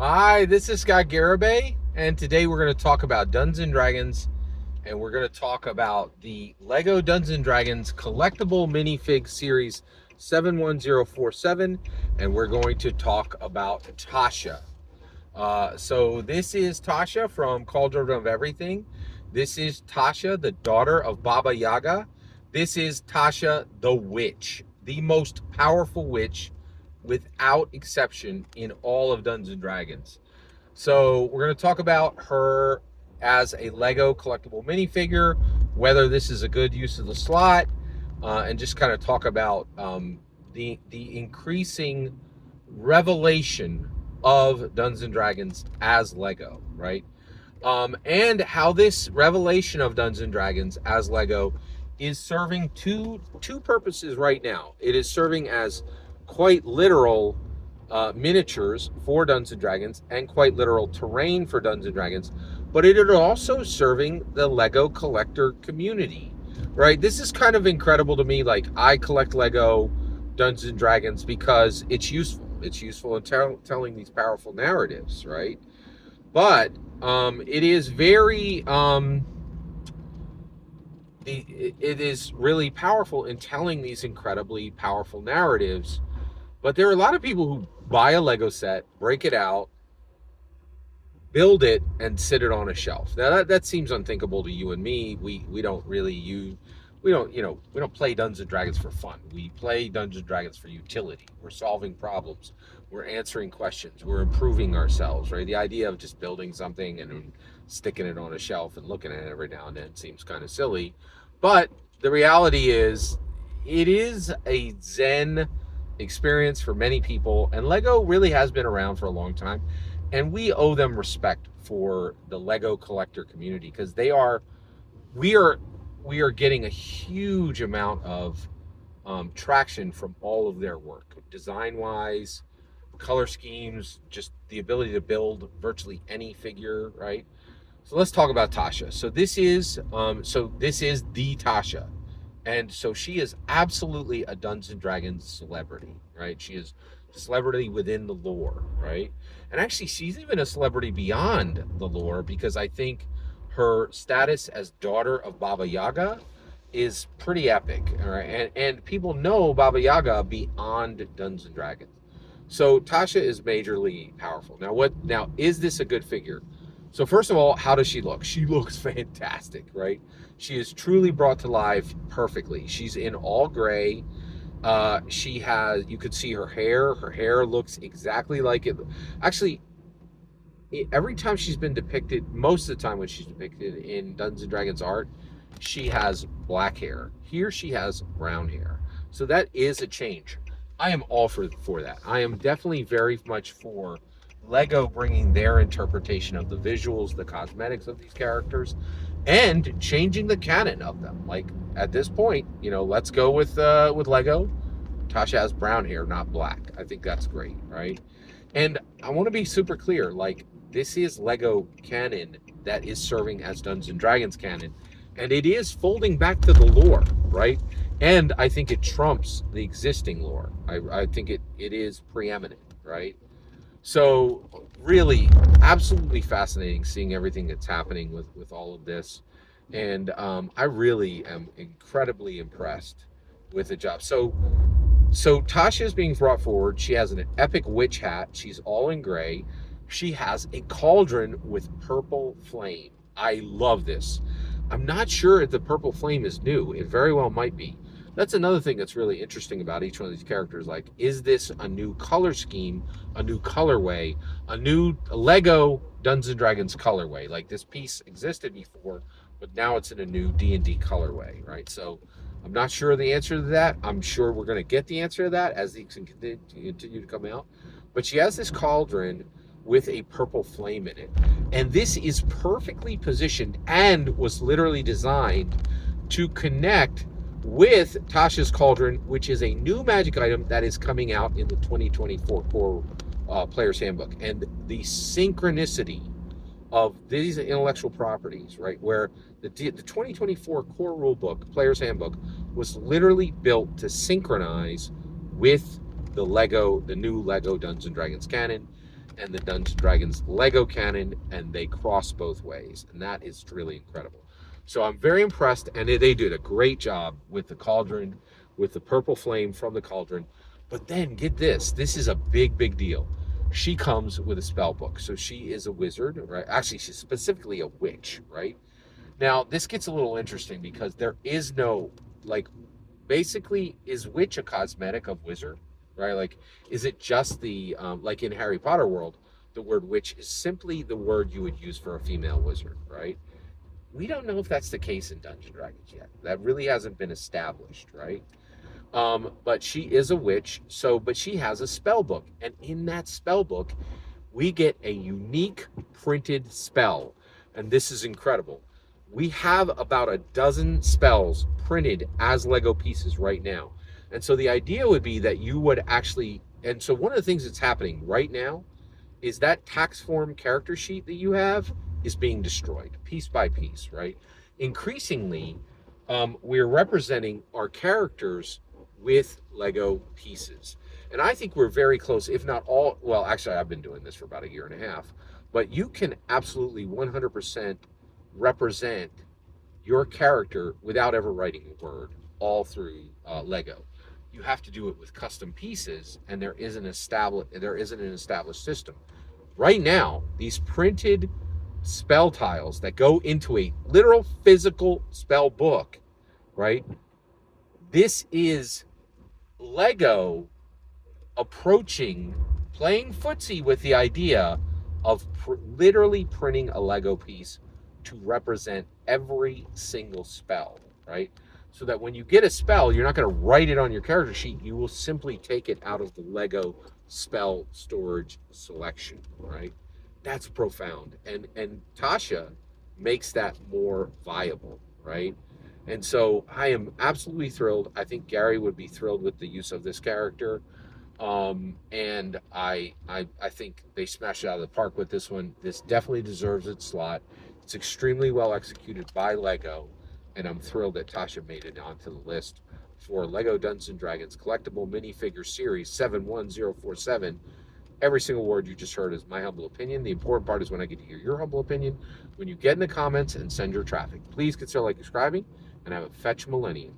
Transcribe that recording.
Hi, this is Scott Garibay, and today we're going to talk about Dungeons and Dragons, and we're going to talk about the Lego Dungeons and Dragons Collectible Minifig Series 71047, and we're going to talk about Tasha. So this is Tasha from Cauldron of Everything. This is Tasha, the daughter of Baba Yaga. This is Tasha the Witch, the most powerful witch without exception in all of Dungeons and Dragons. So we're going to talk about her as a Lego collectible minifigure, whether this is a good use of the slot, and just kind of talk about the increasing revelation of Dungeons and Dragons as Lego, right? And how this revelation of Dungeons and Dragons as Lego is serving two purposes right now. It is serving as quite literal miniatures for Dungeons and Dragons and quite literal terrain for Dungeons and Dragons, but it is also serving the Lego collector community, right? This is kind of incredible to me. Like, I collect Lego Dungeons and Dragons because it's useful. It's useful in telling these powerful narratives, right? But it is very it is really powerful in telling these incredibly powerful narratives. But there are a lot of people who buy a Lego set, break it out, build it, and sit it on a shelf. Now that seems unthinkable to you and me. We don't really use we don't play Dungeons and Dragons for fun. We play Dungeons and Dragons for utility. We're solving problems. We're answering questions. We're improving ourselves, right? The idea of just building something and sticking it on a shelf and looking at it every now and then seems kind of silly. But the reality is, it is a Zen experience for many people, and Lego really has been around for a long time, and we owe them respect for the Lego collector community, because we are getting a huge amount of traction from all of their work, design wise, color schemes, just the ability to build virtually any figure, right? So let's talk about Tasha. So this is the Tasha, and so she is absolutely a Dungeons and Dragons celebrity, right? She is a celebrity within the lore, right? And actually, she's even a celebrity beyond the lore, because I think her status as daughter of Baba Yaga is pretty epic, all right? And people know Baba Yaga beyond Dungeons and Dragons. So Tasha is majorly powerful. Now is this a good figure? So first of all, how does she look? She looks fantastic, right? She is truly brought to life perfectly. She's in all gray. You could see her hair. Her hair looks exactly like it. Actually, every time she's been depicted, most of the time when she's depicted in Dungeons and Dragons art, she has black hair. Here she has brown hair. So that is a change. I am all for that. I am definitely very much for Lego bringing their interpretation of the visuals, the cosmetics of these characters, and changing the canon of them. Like, at this point, let's go with Lego. Tasha has brown hair, not black. I think that's great, right? And I want to be super clear. Like, this is Lego canon that is serving as Dungeons and Dragons canon, and it is folding back to the lore, right? And I think it trumps the existing lore. I think it is preeminent, right? So really, absolutely fascinating seeing everything that's happening with all of this, and I really am incredibly impressed with the job. So Tasha is being brought forward. She has an epic witch hat. She's all in gray. She has a cauldron with purple flame. I love this. I'm not sure if the purple flame is new. It very well might be. That's another thing that's really interesting about each one of these characters. Like, is this a new color scheme, a new colorway, a new Lego Dungeons and Dragons colorway? Like, this piece existed before, but now it's in a new D&D colorway, right? So I'm not sure the answer to that. I'm sure we're going to get the answer to that as these continue to come out. But she has this cauldron with a purple flame in it. And this is perfectly positioned and was literally designed to connect with Tasha's Cauldron, which is a new magic item that is coming out in the 2024 Core Player's Handbook. And the synchronicity of these intellectual properties, right, where the 2024 Core Rulebook, Player's Handbook, was literally built to synchronize with the new Lego Dungeons and Dragons canon. and the Dungeons and Dragons Lego canon, and they cross both ways, and that is really incredible. So I'm very impressed, and they did a great job with the cauldron, with the purple flame from the cauldron. But then get this, this is a big deal. She comes with a spell book, so she is a wizard, right? Actually, she's specifically a witch, right? Now this gets a little interesting because there is no, like, basically, is witch a cosmetic of wizard, right? Like, is it just the like in Harry Potter world, the word witch is simply the word you would use for a female wizard, right? We don't know if that's the case in Dungeons and Dragons yet. That really hasn't been established, right? But she is a witch, so but she has a spell book, and in that spell book, we get a unique printed spell, and this is incredible. We have about a dozen spells printed as Lego pieces right now. And so the idea would be that you would actually, and so one of the things that's happening right now is that tax form character sheet that you have is being destroyed piece by piece, right? Increasingly, we're representing our characters with Lego pieces. And I think we're very close, if not all. Well, actually, I've been doing this for about a year and a half, but you can absolutely 100% represent your character without ever writing a word all through Lego. You have to do it with custom pieces, and there isn't an established system. Right now, these printed spell tiles that go into a literal physical spell book, right? This is Lego approaching playing footsie with the idea of literally printing a Lego piece to represent every single spell, right? So that when you get a spell, you're not going to write it on your character sheet. You will simply take it out of the Lego spell storage selection, right? That's profound. And Tasha makes that more viable, right? And so I am absolutely thrilled. I think Gary would be thrilled with the use of this character. And I think they smashed it out of the park with this one. This definitely deserves its slot. It's extremely well executed by Lego, and I'm thrilled that Tasha made it onto the list for Lego Dungeons and Dragons Collectible Minifigure Series 71047. Every single word you just heard is my humble opinion. The important part is when I get to hear your humble opinion. When you get in the comments and send your traffic, please consider like subscribing, and have a fetch millennium.